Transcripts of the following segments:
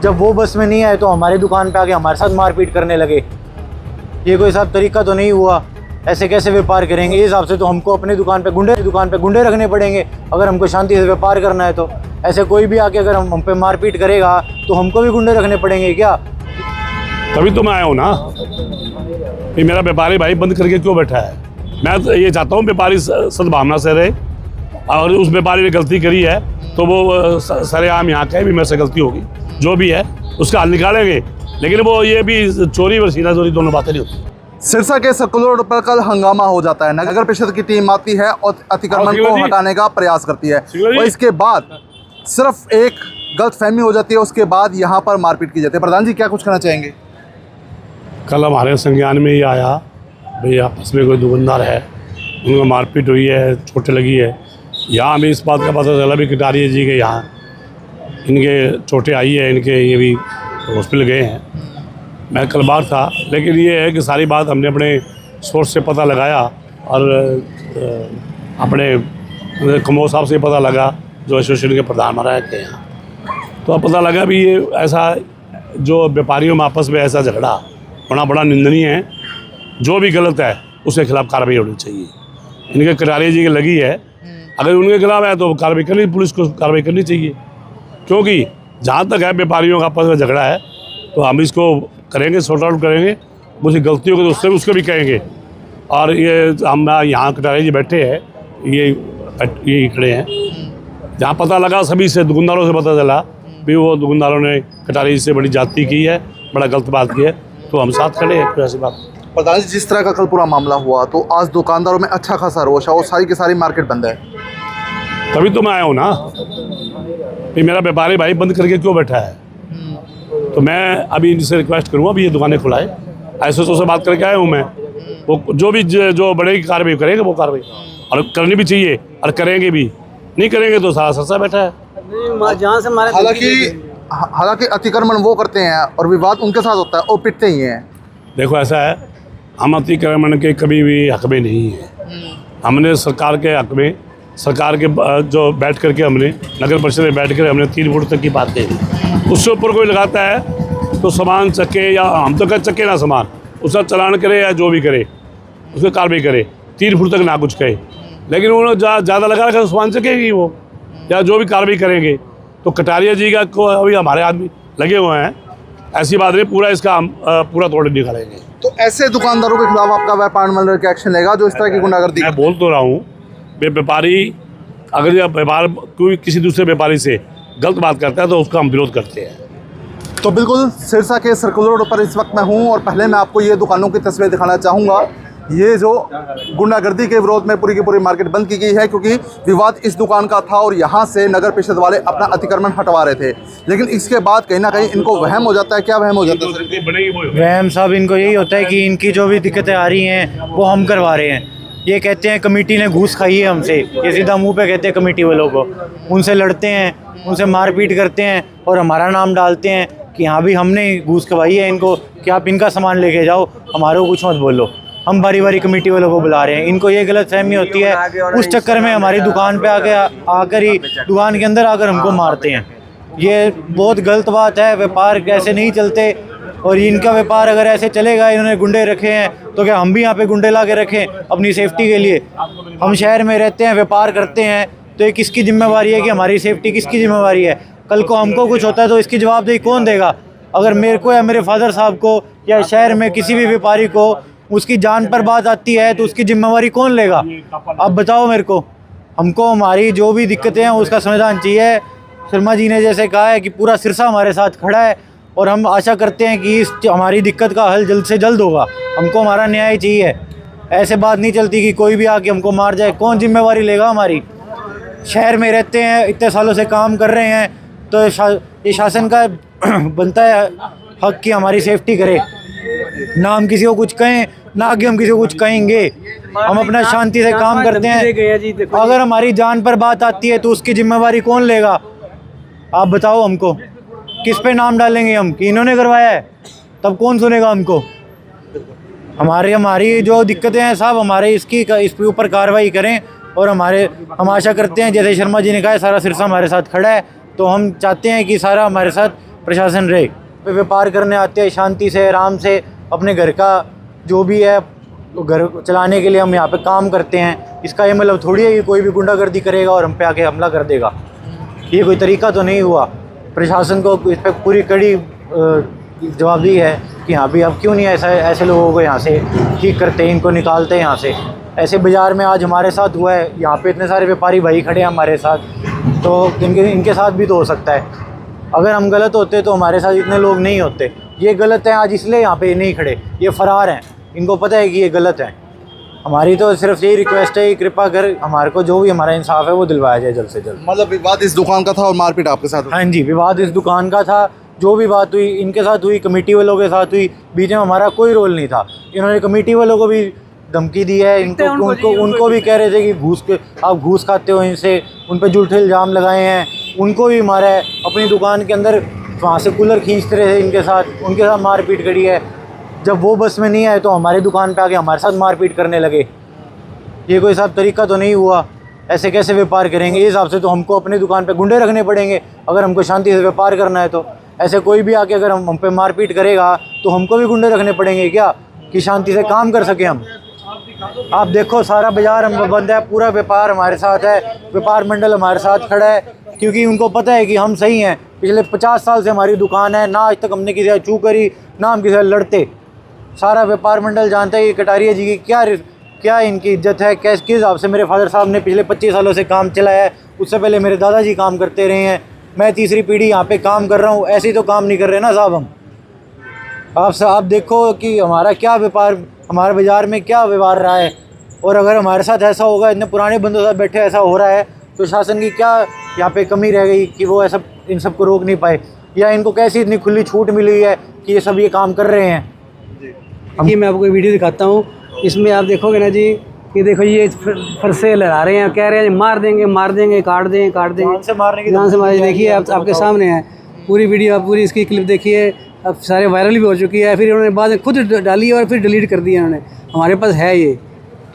जब वो बस में नहीं आए तो हमारी दुकान पे आके हमारे साथ मारपीट करने लगे। ये कोई साहब तरीका तो नहीं हुआ, ऐसे कैसे व्यापार करेंगे? इस हिसाब से तो हमको अपनी दुकान पे गुंडे रखने पड़ेंगे अगर हमको शांति से व्यापार करना है। तो ऐसे कोई भी आके अगर हम पे मारपीट करेगा तो हमको भी गुंडे रखने पड़ेंगे क्या? तभी तो मैं आया हूँ ना कि मेरा व्यापारी भाई बंद करके क्यों बैठा है। मैं तो ये चाहता हूँ व्यापारी सद्भावना से रहे, और उस व्यापारी ने गलती करी है तो वो सरेआम यहाँ कहे भी मेरे से गलती होगी, जो भी है उसका हल निकालेंगे। लेकिन वो ये भी चोरी और सीना चोरी दोनों बातें नहीं होती। सिरसा के सर्कुलर रोड पर कल हंगामा हो जाता है। नगर परिषद की टीम आती है और अतिक्रमण को हटाने का प्रयास करती है और इसके बाद सिर्फ एक गलतफहमी हो जाती है, उसके बाद यहाँ पर मारपीट की जाती है। प्रधान जी क्या कुछ कहना चाहेंगे? कल हमारे संज्ञान में ये आया भाई आपस में कोई दुकानदार है, उनका मारपीट हुई है, चोटें लगी है। यहाँ हमें इस बात का पता चला भी कटारिया जी के यहाँ इनके चोटें आई है, इनके ये भी हॉस्पिटल गए हैं। मैं कल बाहर था, लेकिन ये है कि सारी बात हमने अपने सोर्स से पता लगाया और अपने कमोर साहब से पता लगा जो एसोसिएशन के प्रधान महाराज के यहाँ, तो अब पता लगा भी ये ऐसा जो व्यापारियों में आपस में ऐसा झगड़ा होना बड़ा निंदनीय है। जो भी गलत है उसके खिलाफ कार्रवाई होनी चाहिए। इनके कटारिया जी की लगी है, अगर उनके खिलाफ है तो कार्रवाई करनी, पुलिस को कार्रवाई करनी चाहिए। क्योंकि जहाँ तक है व्यापारियों का आपस में झगड़ा है तो हम इसको करेंगे, सॉर्ट आउट करेंगे। मुझे गलतियों के तो उसको भी कहेंगे। और ये हम यहाँ कटारिया जी बैठे हैं, ये खड़े हैं, जहाँ पता लगा सभी से दुकानदारों से पता चला भी वो दुकानदारों ने कटारिया जी से बड़ी जाति की है, बड़ा गलत बात की है, तो हम साथ खड़े हैं। कोई ऐसी बात। प्रधान जी जिस तरह का कल पूरा मामला हुआ तो आज दुकानदारों में अच्छा खासा रोष है और सारी की सारी मार्केट बंद है। तभी तो मैं आया हूँ ना कि मेरा व्यापारी भाई बंद करके क्यों बैठा है। तो मैं अभी इनसे रिक्वेस्ट करूँगा अभी ये दुकानें खुलाए। एसओ से बात करके आया हूँ मैं, वो जो भी जो बड़े की कार्रवाई करेंगे वो कार्रवाई और करनी भी चाहिए और करेंगे भी। नहीं करेंगे तो सारा सरसा बैठा है। जहाँ से हालांकि अतिक्रमण वो करते हैं और विवाद उनके साथ होता है और पिटते ही हैं। देखो ऐसा है, हम अतिक्रमण के कभी भी हक में नहीं है। हमने सरकार के हक में, सरकार के जो बैठ करके हमने नगर परिषद में बैठ कर हमने 3 फुट तक की बात कही। उससे ऊपर कोई लगाता है तो सामान चके, या हम तो कह चके ना सामान, उसका चलान करे या जो भी करे उसको कार्रवाई करे। 3 फुट तक ना कुछ कहे, लेकिन उन्होंने ज़्यादा लगा रखा सामान चकेगी वो, या जो भी कार्रवाई करेंगे। तो कटारिया जी का को अभी हमारे आदमी लगे हुए हैं, ऐसी बात नहीं, पूरा इसका हम पूरा तोड़ निकालेंगे। तो ऐसे दुकानदारों के खिलाफ आपका व्यापार मंडल क्या एक्शन लेगा जो इस तरह की गुंडागर्दी? मैं बोल तो रहा हूँ, व्यापारी अगर यह व्यापार कोई किसी दूसरे व्यापारी से गलत बात करता है तो उसका हम विरोध करते हैं। तो बिल्कुल सिरसा के सर्कुलर रोड पर इस वक्त मैं हूँ और पहले मैं आपको ये दुकानों की तस्वीर दिखाना चाहूँगा। ये जो गुंडागर्दी के विरोध में पूरी की पूरी मार्केट बंद की गई है, क्योंकि विवाद इस दुकान का था और यहाँ से नगर परिषद वाले अपना अतिक्रमण हटवा रहे थे। लेकिन इसके बाद कहीं ना कहीं इनको वहम हो जाता है। क्या वहम हो जाता है? वहम साहब इनको यही होता है कि इनकी जो भी दिक्कतें आ रही हैं वो हम करवा रहे हैं। ये कहते हैं कमेटी ने घूस खाई है हमसे, ये सीधा मुंह पे कहते हैं कमेटी वालों को। उनसे लड़ते हैं, उनसे मारपीट करते हैं और हमारा नाम डालते हैं कि हाँ भी हमने घूस खवाई है इनको, कि आप इनका सामान लेके जाओ, हमारे को कुछ मत बोलो। हम बारी बारी कमेटी वालों को बुला रहे हैं। इनको ये गलत फहमी होती है, उस चक्कर में हमारी दुकान पे आकर ही दुकान के अंदर आकर हमको मारते हैं। ये बहुत गलत बात है। व्यापार ऐसे नहीं चलते, और इनका व्यापार अगर ऐसे चलेगा, इन्होंने गुंडे रखे हैं तो क्या हम भी यहाँ पे गुंडे ला के रखें अपनी सेफ्टी के लिए? हम शहर में रहते हैं, व्यापार करते हैं, तो ये किसकी जिम्मेवारी है कि हमारी सेफ्टी किसकी जिम्मेवारी है? कल को हमको कुछ होता है तो इसकी जवाबदेही कौन देगा? अगर मेरे को या मेरे फादर साहब को या शहर में किसी भी व्यापारी को उसकी जान पर बात आती है तो उसकी जिम्मेवारी कौन लेगा? अब बताओ मेरे को। हमको हमारी जो भी दिक्कतें हैं उसका समाधान चाहिए। शर्मा जी ने जैसे कहा है कि पूरा सिरसा हमारे साथ खड़ा है और हम आशा करते हैं कि इस हमारी दिक्कत का हल जल्द से जल्द होगा। हमको हमारा न्याय चाहिए। ऐसे बात नहीं चलती कि कोई भी आके हमको मार जाए। कौन जिम्मेवारी लेगा हमारी? शहर में रहते हैं, इतने सालों से काम कर रहे हैं, तो ये शासन का बनता है हक कि हमारी सेफ्टी करे। ना हम किसी को कुछ कहें, ना आगे हम किसी को कुछ कहेंगे। हम अपना शांति से काम करते हैं। अगर हमारी जान पर बात आती है तो उसकी जिम्मेवारी कौन लेगा? आप बताओ हमको। किस पे नाम डालेंगे हम कि इन्होंने करवाया है? तब कौन सुनेगा हमको? हमारी जो दिक्कतें हैं साहब, हमारे इसके ऊपर कार्रवाई करें। और हम आशा करते हैं, जैसे शर्मा जी ने कहा, सारा सिरसा हमारे साथ खड़ा है, तो हम चाहते हैं कि सारा हमारे साथ प्रशासन रहे। वे व्यापार करने आते हैं शांति से, आराम से, अपने घर का जो भी है घर चलाने के लिए हम यहाँ पे काम करते हैं। इसका ये मतलब थोड़ी है कि कोई भी गुंडागर्दी करेगा और हम पे आके हमला कर देगा। ये कोई तरीका तो नहीं हुआ। प्रशासन को इस पर पूरी कड़ी जवाबदेही है कि हाँ भी अब क्यों नहीं ऐसे लोगों को यहाँ से ठीक करते, इनको निकालते हैं यहाँ से। ऐसे बाज़ार में आज हमारे साथ हुआ है, यहाँ पे इतने सारे व्यापारी भाई खड़े हैं हमारे साथ, तो इनके साथ भी तो हो सकता है। अगर हम गलत होते तो हमारे साथ इतने लोग नहीं होते। ये गलत हैं आज इसलिए यहाँ पे नहीं खड़े, ये फ़रार हैं, इनको पता है कि ये गलत है। हमारी तो सिर्फ यही रिक्वेस्ट है कि कृपा कर हमारे को जो भी हमारा इंसाफ है वो दिलवाया जाए जल्द से जल्द। मतलब विवाद इस दुकान का था और मारपीट आपके साथ हुई? हाँ जी, विवाद इस दुकान का था। जो भी बात हुई इनके साथ हुई, कमेटी वालों के साथ हुई, बीच में हमारा कोई रोल नहीं था। इन्होंने कमेटी वालों को भी धमकी दी है, उनको भी कह रहे थे कि आप घूस खाते हो इनसे, उन पर झूठे इल्ज़ाम लगाए हैं, उनको भी मारा है। अपनी दुकान के अंदर वहाँ से कूलर खींचते रहे इनके साथ, उनके साथ मारपीट करी है। जब वो बस में नहीं आए तो हमारी दुकान पे आके हमारे साथ मारपीट करने लगे। ये कोई साहब तरीका तो नहीं हुआ। ऐसे कैसे व्यापार करेंगे? इस हिसाब से तो हमको अपनी दुकान पे गुंडे रखने पड़ेंगे अगर हमको शांति से व्यापार करना है। तो ऐसे कोई भी आके अगर हम पे मारपीट करेगा तो हमको भी गुंडे रखने पड़ेंगे क्या, कि शांति से काम कर सके हम? आप देखो सारा बाज़ार हम बंद है, पूरा व्यापार हमारे साथ है, व्यापार मंडल हमारे साथ खड़ा है, क्योंकि उनको पता है कि हम सही हैं। पिछले 50 साल से हमारी दुकान है, ना आज तक हमने किसी से चू करी, ना हम किसी से लड़ते। सारा व्यापार मंडल जानता है कि कटारिया जी की क्या इनकी इज्जत है, किस हिसाब से मेरे फादर साहब ने पिछले 25 सालों से काम चलाया है। उससे पहले मेरे दादाजी काम करते रहे हैं, मैं तीसरी पीढ़ी यहाँ पे काम कर रहा हूँ। ऐसे ही तो काम नहीं कर रहे ना साहब हम। आप देखो कि हमारा क्या व्यापार, हमारे बाज़ार में क्या व्यवहार रहा है। और अगर हमारे साथ ऐसा होगा, इतने पुराने बंदों के साथ बैठे ऐसा हो रहा है, तो शासन की क्या यहाँ पे कमी रह गई कि वो ऐसा इन सब को रोक नहीं पाए, या इनको कैसी इतनी खुली छूट मिली हुई है कि ये सब ये काम कर रहे हैं। ये मैं आपको वीडियो दिखाता हूँ, इसमें आप देखोगे ना जी कि देखो ये फरसे लड़ा रहे हैं, कह रहे हैं मार देंगे, काट देंगे जान से मारने की जान से मारे। देखिए आपके सामने है पूरी वीडियो, आप पूरी इसकी क्लिप देखिए। अब सारे वायरल भी हो चुकी है, फिर इन्होंने बाद में खुद डाली और फिर डिलीट कर दिया इन्होंने। हमारे पास है ये।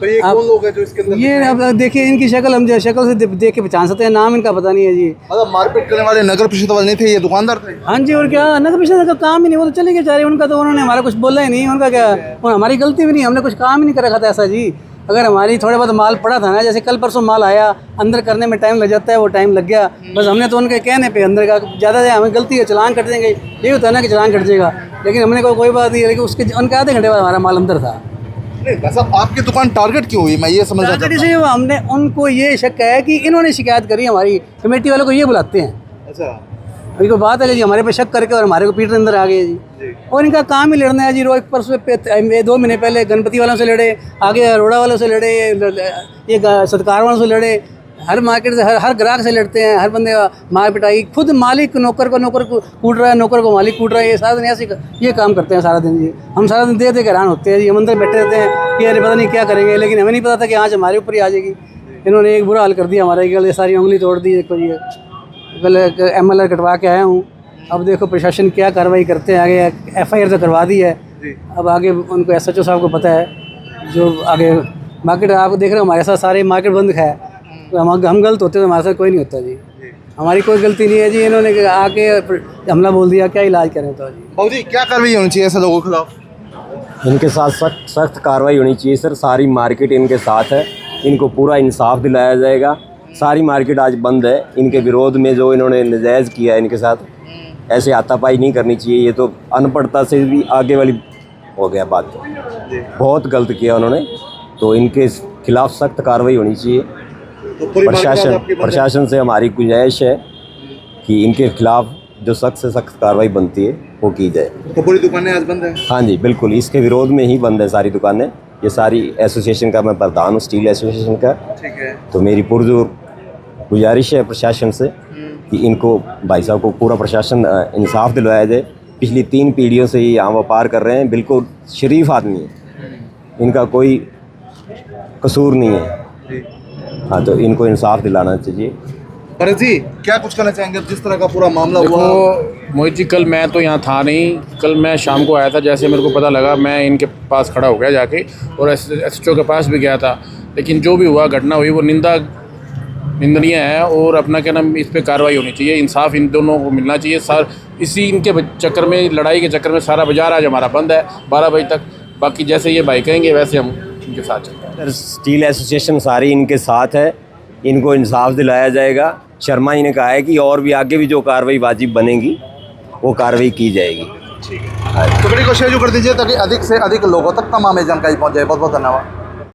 तो ये कौन लोग हैं जो इसके अंदर? ये अब देखिए इनकी शक्ल, हम शक्ल से देख के पहचान सकते हैं, नाम इनका पता नहीं है जी। मतलब मारपीट करने वाले नगर परिषद वाले नहीं थे, ये दुकानदार थे? हाँ जी, और क्या, नगर परिषद का काम ही नहीं, वो तो चले गए बेचारे। उनका तो उन्होंने हमारा कुछ बोला ही नहीं, उनका क्या, और हमारी गलती भी नहीं, हमने कुछ काम ही नहीं कर रखा था ऐसा जी। अगर हमारी थोड़ा बहुत माल पड़ा था ना, जैसे कल परसों माल आया, अंदर करने में टाइम लग जाता है, वो टाइम लग गया। बस हमने तो उनके कहने पे अंदर का ज़्यादा से हमें गलती है, चलान कट देंगे, ये होता है ना कि चलान कट जाएगा। लेकिन हमने कोई बात नहीं, लेकिन उसके उनके आधे घंटे बाद हमारा माल अंदर था। मतलब आपकी दुकान टारगेट क्यों हुई, मैं ये समझना चाहता हूं। से हमने उनको ये शक है कि इन्होंने शिकायत करी, हमारी कमेटी वालों को ये बुलाते हैं। अच्छा, अभी कोई बात है जी, हमारे पे शक करके और हमारे को पीट अंदर आ गए जी। और इनका काम ही लड़ना है जी। रोज परसों 2 महीने पहले गणपति वालों से लड़े, आगे अरोड़ा वालों से लड़े, ये सत्कार वालों से लड़े, हर मार्केट से हर ग्राहक से लड़ते हैं, हर बंदे मार पिटाई। खुद मालिक नौकर को कूट रहा है, नौकर को मालिक कूट रहा है। ये सारा दिन ऐसे ये काम करते हैं सारा दिन जी। हम सारा दिन देख हैरान होते हैं जी। हम अंदर बैठे रहते हैं कि अरे पता नहीं क्या करेंगे, लेकिन हमें नहीं पता था कि आज हमारे ऊपर ही आ जाएगी। इन्होंने एक बुरा हाल कर दिया हमारा, ये सारी उंगली तोड़ दी। देखो जी, कल MLR कटवा के आया हूँ। अब देखो प्रशासन क्या कार्रवाई करते हैं। आगे FIR तो करवा दी है, अब आगे उनको SHO साहब को पता है जो आगे। मार्केट आप देख रहे हो, हमारे साथ सारे मार्केट बंद है। तो हम गलत होते तो हमारे साथ कोई नहीं होता जी। हमारी कोई गलती नहीं है जी। इन्होंने आके हमला बोल दिया, क्या इलाज करें तो जी। बाबू जी, क्या कार्रवाई होनी चाहिए ऐसे लोगों के खिलाफ? इनके साथ सख्त कार्रवाई होनी चाहिए सर। सारी मार्केट इनके साथ है, इनको पूरा इंसाफ दिलाया जाएगा। सारी मार्केट आज बंद है। इनके विरोध में जो इन्होंने नाजायज़ किया है, इनके साथ ऐसे हाथापाई नहीं करनी चाहिए। ये तो अनपढ़ता से भी आगे वाली हो गया बात, बहुत गलत किया उन्होंने। तो इनके खिलाफ सख्त कार्रवाई होनी चाहिए। तो प्रशासन से हमारी गुजारिश है कि इनके खिलाफ जो सख्त से सख्त कार्रवाई बनती है वो की जाए। तो पूरी दुकानें आज बंद है? हाँ जी बिल्कुल, इसके विरोध में ही बंद है सारी दुकानें। ये सारी एसोसिएशन का मैं प्रधान हूँ, स्टील एसोसिएशन का। ठीक है। तो मेरी पुरजोर गुजारिश है प्रशासन से कि इनको, भाई साहब को पूरा प्रशासन इंसाफ दिलवाया जाए। पिछली 3 पीढ़ियों से ये यहाँ व्यापार कर रहे हैं, बिल्कुल शरीफ आदमी है, इनका कोई कसूर नहीं है। हाँ, तो इनको इंसाफ दिलाना चाहिए। भरत जी, क्या कुछ कहना चाहेंगे जिस तरह का पूरा मामला हुआ? देखो मोहित जी, कल मैं तो यहाँ था नहीं। कल मैं शाम को आया था, जैसे मेरे को पता लगा मैं इनके पास खड़ा हो गया जाके, और SHO के पास भी गया था। लेकिन जो भी हुआ, घटना हुई, वो निंदनीय है। और अपना क्या नाम, इस पर कार्रवाई होनी चाहिए, इंसाफ इन दोनों को मिलना चाहिए। सर, इसी इनके चक्कर में, लड़ाई के चक्कर में सारा बाजार आज हमारा बंद है 12 बजे तक। बाकी जैसे ये भाई कहेंगे वैसे हम इनके साथ चलते हैं। सर स्टील एसोसिएशन सारी इनके साथ है, इनको इंसाफ दिलाया जाएगा। शर्मा जी ने कहा है कि और भी आगे भी जो कार्रवाई वाजिब बनेगी वो कार्रवाई की जाएगी। तो वीडियो को शेयर कर दीजिए ताकि अधिक से अधिक लोगों तक तमाम जानकारी पहुंच जाए। बहुत बहुत धन्यवाद।